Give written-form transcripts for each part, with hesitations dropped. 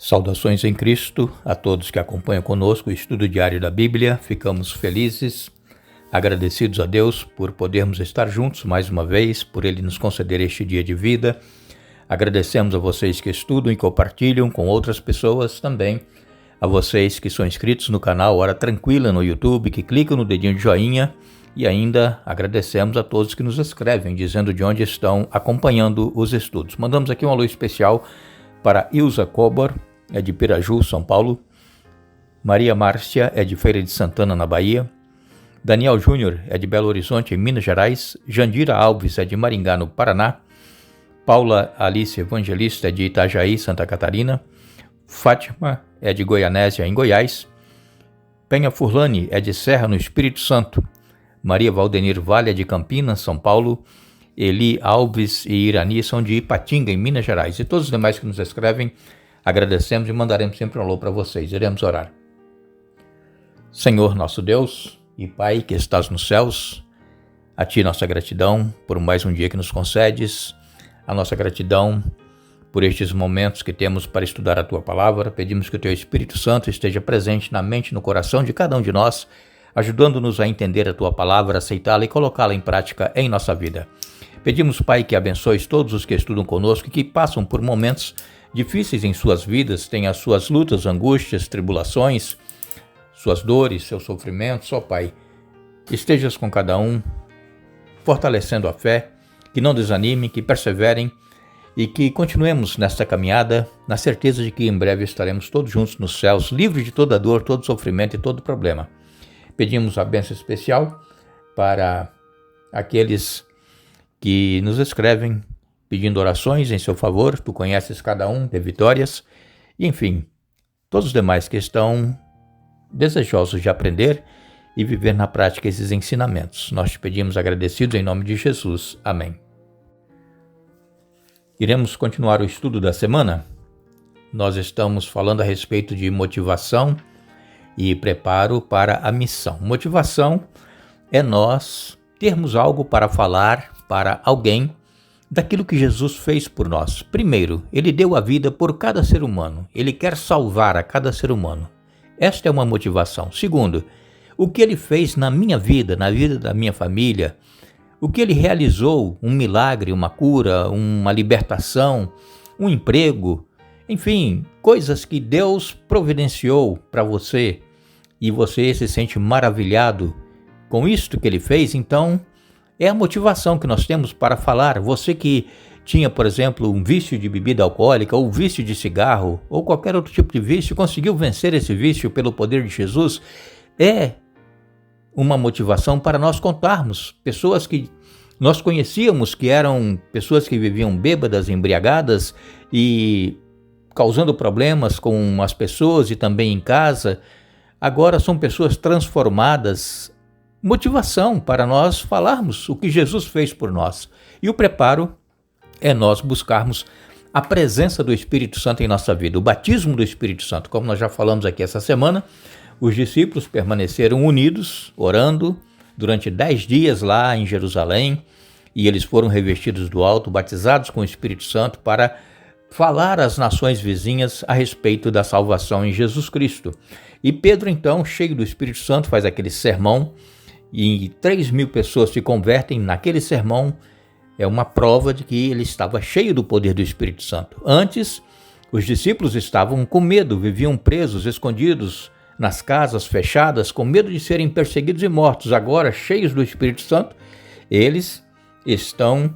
Saudações em Cristo a todos que acompanham conosco o estudo diário da Bíblia. Ficamos felizes, agradecidos a Deus por podermos estar juntos mais uma vez, por Ele nos conceder este dia de vida. Agradecemos a vocês que estudam e compartilham com outras pessoas também, a vocês que são inscritos no canal Hora Tranquila no YouTube, que clicam no dedinho de joinha, e ainda agradecemos a todos que nos escrevem, dizendo de onde estão acompanhando os estudos. Mandamos aqui um alô especial para Ilza Cobor, é de Piraju, São Paulo. Maria Márcia é de Feira de Santana, na Bahia. Daniel Júnior é de Belo Horizonte, em Minas Gerais. Jandira Alves é de Maringá, no Paraná. Paula Alice Evangelista é de Itajaí, Santa Catarina. Fátima é de Goianésia, em Goiás. Penha Furlani é de Serra, no Espírito Santo. Maria Valdenir Vale é de Campinas, São Paulo. Eli Alves e Irani são de Ipatinga, em Minas Gerais. E todos os demais que nos escrevem, agradecemos e mandaremos sempre um alô para vocês. Iremos orar. Senhor nosso Deus e Pai que estás nos céus, a Ti nossa gratidão por mais um dia que nos concedes, a nossa gratidão por estes momentos que temos para estudar a Tua Palavra. Pedimos que o Teu Espírito Santo esteja presente na mente e no coração de cada um de nós, ajudando-nos a entender a Tua Palavra, aceitá-la e colocá-la em prática em nossa vida. Pedimos, Pai, que abençoes todos os que estudam conosco e que passam por momentos difíceis em suas vidas, têm as suas lutas, angústias, tribulações, suas dores, seus sofrimentos. Ó Pai, estejas com cada um, fortalecendo a fé, que não desanimem, que perseverem e que continuemos nesta caminhada, na certeza de que em breve estaremos todos juntos nos céus, livres de toda dor, todo sofrimento e todo problema. Pedimos a bênção especial para aqueles que nos escrevem pedindo orações em seu favor. Tu conheces cada um, de vitórias, e enfim, todos os demais que estão desejosos de aprender e viver na prática esses ensinamentos. Nós te pedimos agradecidos em nome de Jesus. Amém. Iremos continuar o estudo da semana. Nós estamos falando a respeito de motivação e preparo para a missão. Motivação é nós termos algo para falar para alguém daquilo que Jesus fez por nós. Primeiro, Ele deu a vida por cada ser humano. Ele quer salvar a cada ser humano. Esta é uma motivação. Segundo, o que Ele fez na minha vida, na vida da minha família, o que Ele realizou, um milagre, uma cura, uma libertação, um emprego, enfim, coisas que Deus providenciou para você e você se sente maravilhado com isto que Ele fez. Então, é a motivação que nós temos para falar. Você que tinha, por exemplo, um vício de bebida alcoólica, ou vício de cigarro, ou qualquer outro tipo de vício, conseguiu vencer esse vício pelo poder de Jesus, é uma motivação para nós contarmos. Pessoas que nós conhecíamos que eram pessoas que viviam bêbadas, embriagadas e causando problemas com as pessoas e também em casa, agora são pessoas transformadas. Motivação para nós falarmos o que Jesus fez por nós. E o preparo é nós buscarmos a presença do Espírito Santo em nossa vida, o batismo do Espírito Santo. Como nós já falamos aqui essa semana, os discípulos permaneceram unidos, orando, durante 10 dias lá em Jerusalém, e eles foram revestidos do alto, batizados com o Espírito Santo para falar às nações vizinhas a respeito da salvação em Jesus Cristo. E Pedro, então, cheio do Espírito Santo, faz aquele sermão, e 3.000 pessoas se convertem naquele sermão. É uma prova de que ele estava cheio do poder do Espírito Santo. Antes, os discípulos estavam com medo, viviam presos, escondidos nas casas fechadas, com medo de serem perseguidos e mortos. Agora, cheios do Espírito Santo, eles estão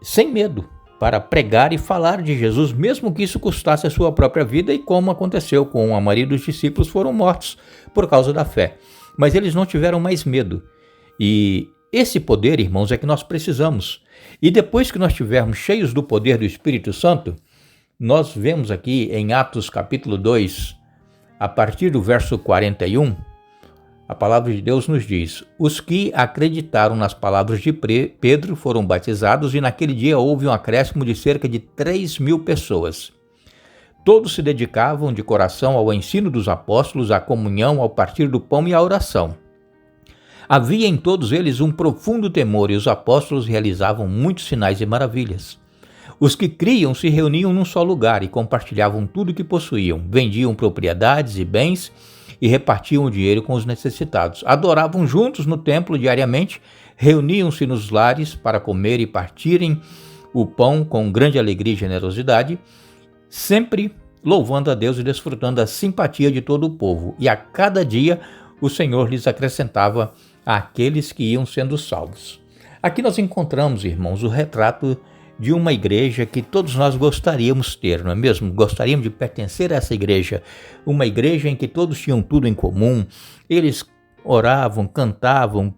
sem medo para pregar e falar de Jesus, mesmo que isso custasse a sua própria vida, e como aconteceu com a maioria dos discípulos, foram mortos por causa da fé. Mas eles não tiveram mais medo. E esse poder, irmãos, é que nós precisamos. E depois que nós estivermos cheios do poder do Espírito Santo, nós vemos aqui em Atos capítulo 2, a partir do verso 41, a palavra de Deus nos diz: os que acreditaram nas palavras de Pedro foram batizados, e naquele dia houve um acréscimo de cerca de 3.000 pessoas. Todos se dedicavam de coração ao ensino dos apóstolos, à comunhão, ao partir do pão e à oração. Havia em todos eles um profundo temor, e os apóstolos realizavam muitos sinais e maravilhas. Os que criam se reuniam num só lugar e compartilhavam tudo o que possuíam, vendiam propriedades e bens e repartiam o dinheiro com os necessitados. Adoravam juntos no templo diariamente, reuniam-se nos lares para comer e partirem o pão com grande alegria e generosidade, sempre louvando a Deus e desfrutando da simpatia de todo o povo. E a cada dia o Senhor lhes acrescentava àqueles que iam sendo salvos. Aqui nós encontramos, irmãos, o retrato de uma igreja que todos nós gostaríamos ter, não é mesmo? Gostaríamos de pertencer a essa igreja, uma igreja em que todos tinham tudo em comum, eles oravam, cantavam,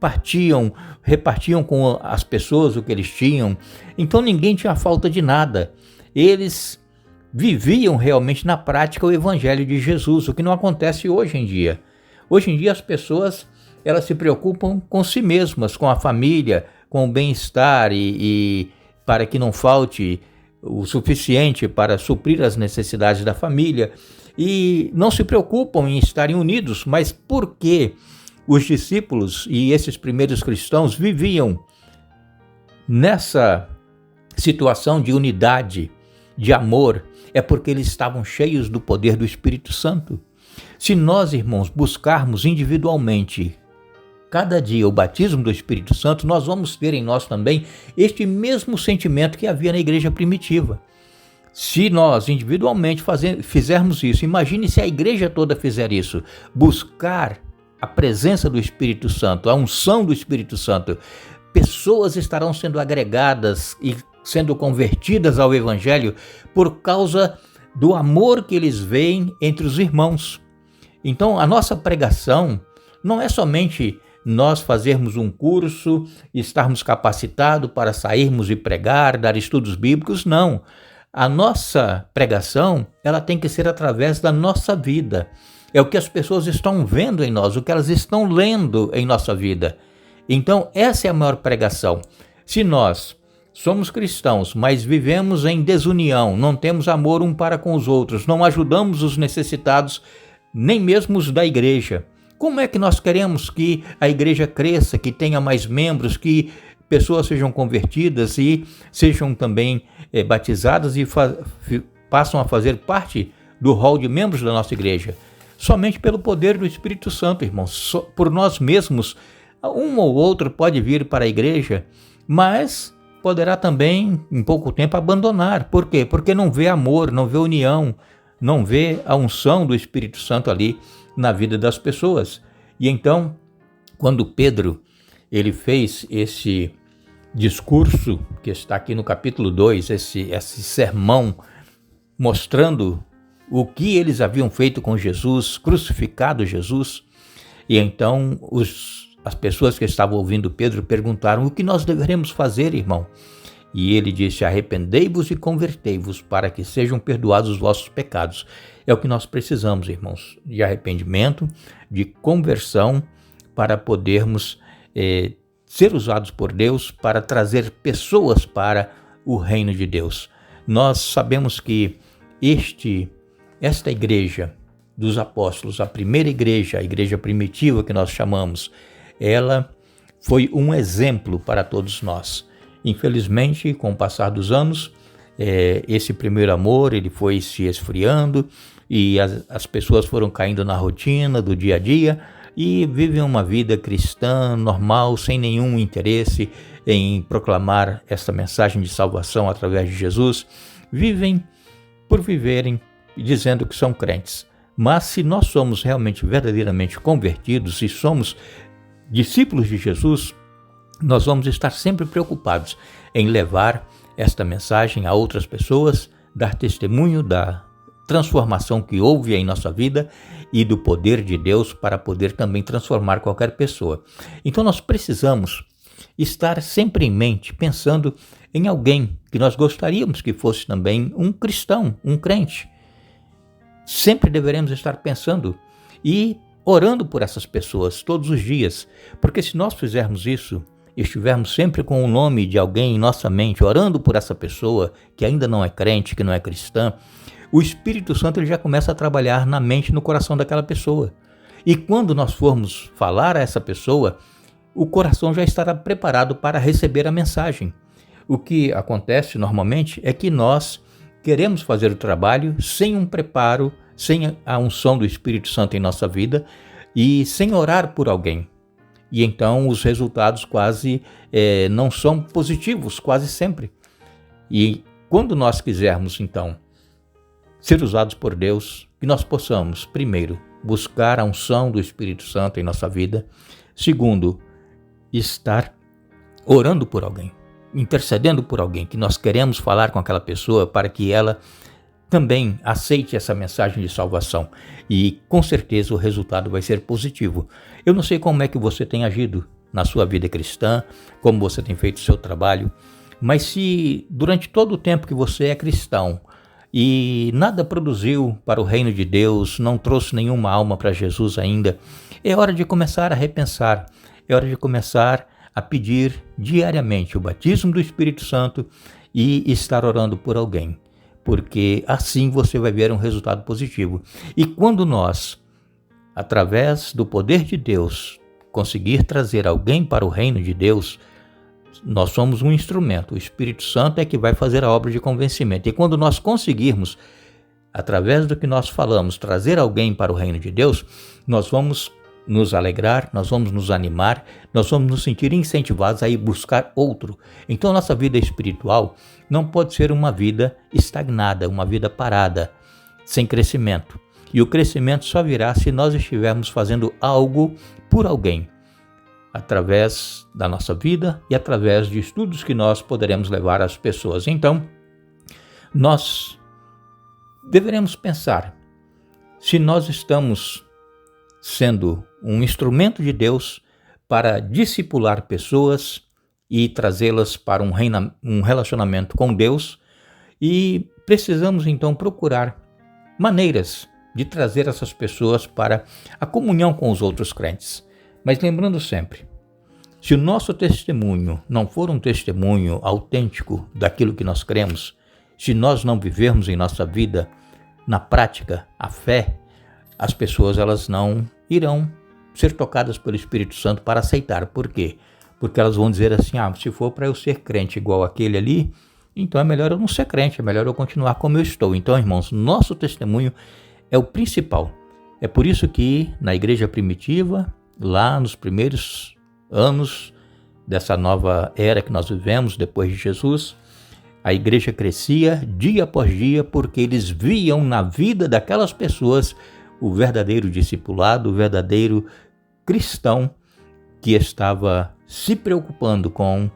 repartiam com as pessoas o que eles tinham, então ninguém tinha falta de nada. Eles viviam realmente na prática o evangelho de Jesus, o que não acontece hoje em dia. Hoje em dia as pessoas, elas se preocupam com si mesmas, com a família, com o bem-estar e para que não falte o suficiente para suprir as necessidades da família, e não se preocupam em estarem unidos. Mas por que os discípulos e esses primeiros cristãos viviam nessa situação de unidade, de amor? É porque eles estavam cheios do poder do Espírito Santo. Se nós, irmãos, buscarmos individualmente cada dia o batismo do Espírito Santo, nós vamos ter em nós também este mesmo sentimento que havia na igreja primitiva. Se nós individualmente fizermos isso, imagine se a igreja toda fizer isso, buscar a presença do Espírito Santo, a unção do Espírito Santo, pessoas estarão sendo agregadas e sendo convertidas ao Evangelho por causa do amor que eles veem entre os irmãos. Então, a nossa pregação não é somente nós fazermos um curso, estarmos capacitados para sairmos e pregar, dar estudos bíblicos, não. A nossa pregação, ela tem que ser através da nossa vida. É o que as pessoas estão vendo em nós, o que elas estão lendo em nossa vida. Então, essa é a maior pregação. Se nós somos cristãos, mas vivemos em desunião, não temos amor um para com os outros, não ajudamos os necessitados, nem mesmo os da igreja, como é que nós queremos que a igreja cresça, que tenha mais membros, que pessoas sejam convertidas e sejam também batizadas e passam a fazer parte do rol de membros da nossa igreja? Somente pelo poder do Espírito Santo, irmãos. Por nós mesmos, um ou outro pode vir para a igreja, mas poderá também, em pouco tempo, abandonar. Por quê? Porque não vê amor, não vê união, não vê a unção do Espírito Santo ali na vida das pessoas. E então, quando Pedro ele fez esse discurso, que está aqui no capítulo 2, esse sermão, mostrando o que eles haviam feito com Jesus, crucificado Jesus, e então as pessoas que estavam ouvindo Pedro perguntaram: o que nós deveremos fazer, irmão? E ele disse: arrependei-vos e convertei-vos, para que sejam perdoados os vossos pecados. É o que nós precisamos, irmãos, de arrependimento, de conversão, para podermos ser usados por Deus para trazer pessoas para o reino de Deus. Nós sabemos que esta igreja dos apóstolos, a primeira igreja, a igreja primitiva que nós chamamos, ela foi um exemplo para todos nós. Infelizmente, com o passar dos anos, esse primeiro amor ele foi se esfriando e as pessoas foram caindo na rotina do dia a dia e vivem uma vida cristã normal, sem nenhum interesse em proclamar essa mensagem de salvação através de Jesus. Vivem por viverem, dizendo que são crentes. Mas se nós somos realmente, verdadeiramente convertidos, se somos discípulos de Jesus, nós vamos estar sempre preocupados em levar esta mensagem a outras pessoas, dar testemunho da transformação que houve em nossa vida e do poder de Deus para poder também transformar qualquer pessoa. Então nós precisamos estar sempre em mente, pensando em alguém que nós gostaríamos que fosse também um cristão, um crente. Sempre deveremos estar pensando e orando por essas pessoas todos os dias, porque se nós fizermos isso, estivermos sempre com o nome de alguém em nossa mente, orando por essa pessoa que ainda não é crente, que não é cristã, o Espírito Santo ele já começa a trabalhar na mente e no coração daquela pessoa. E quando nós formos falar a essa pessoa, o coração já estará preparado para receber a mensagem. O que acontece normalmente é que nós queremos fazer o trabalho sem um preparo, sem a unção do Espírito Santo em nossa vida e sem orar por alguém. E então os resultados quase não são positivos, quase sempre. E quando nós quisermos, então, ser usados por Deus, que nós possamos, primeiro, buscar a unção do Espírito Santo em nossa vida. Segundo, estar orando por alguém, intercedendo por alguém, que nós queremos falar com aquela pessoa para que ela também aceite essa mensagem de salvação. E com certeza o resultado vai ser positivo. Eu não sei como é que você tem agido na sua vida cristã, como você tem feito o seu trabalho, mas se durante todo o tempo que você é cristão e nada produziu para o reino de Deus, não trouxe nenhuma alma para Jesus ainda, é hora de começar a repensar, é hora de começar a pedir diariamente o batismo do Espírito Santo e estar orando por alguém, porque assim você vai ver um resultado positivo. E quando nós, através do poder de Deus, conseguir trazer alguém para o reino de Deus, nós somos um instrumento. O Espírito Santo é que vai fazer a obra de convencimento. E quando nós conseguirmos, através do que nós falamos, trazer alguém para o reino de Deus, nós vamos nos alegrar, nós vamos nos animar, nós vamos nos sentir incentivados a ir buscar outro. Então, nossa vida espiritual não pode ser uma vida estagnada, uma vida parada, sem crescimento. E o crescimento só virá se nós estivermos fazendo algo por alguém, através da nossa vida e através de estudos que nós poderemos levar às pessoas. Então, nós deveremos pensar se nós estamos sendo um instrumento de Deus para discipular pessoas e trazê-las para um relacionamento com Deus, e precisamos então procurar maneiras de trazer essas pessoas para a comunhão com os outros crentes. Mas lembrando sempre, se o nosso testemunho não for um testemunho autêntico daquilo que nós cremos, se nós não vivermos em nossa vida, na prática, a fé, as pessoas elas não irão ser tocadas pelo Espírito Santo para aceitar. Por quê? Porque elas vão dizer assim, se for para eu ser crente igual aquele ali, então é melhor eu não ser crente, é melhor eu continuar como eu estou. Então, irmãos, nosso testemunho é o principal. É por isso que na igreja primitiva, lá nos primeiros anos dessa nova era que nós vivemos depois de Jesus, a igreja crescia dia após dia porque eles viam na vida daquelas pessoas o verdadeiro discipulado, o verdadeiro cristão que estava se preocupando com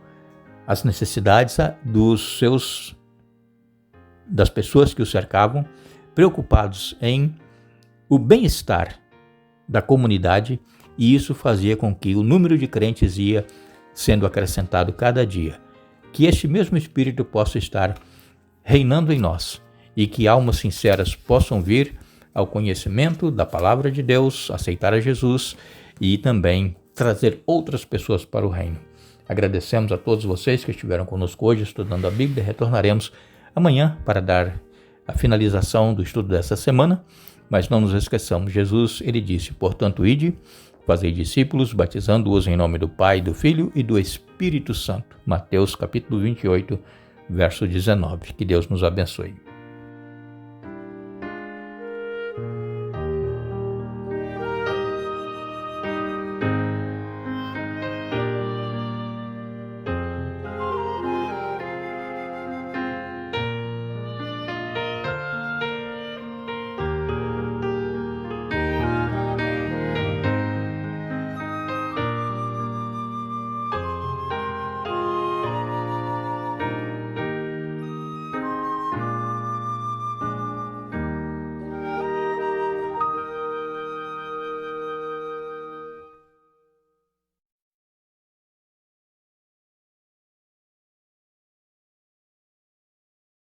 as necessidades das pessoas que o cercavam, preocupados em o bem-estar da comunidade, e isso fazia com que o número de crentes ia sendo acrescentado cada dia. Que este mesmo Espírito possa estar reinando em nós e que almas sinceras possam vir ao conhecimento da palavra de Deus, aceitar a Jesus e também trazer outras pessoas para o reino. Agradecemos a todos vocês que estiveram conosco hoje estudando a Bíblia. Retornaremos amanhã para dar a finalização do estudo dessa semana, mas não nos esqueçamos, Jesus, ele disse, portanto, ide, fazei discípulos, batizando-os em nome do Pai, do Filho e do Espírito Santo. Mateus capítulo 28, verso 19. Que Deus nos abençoe.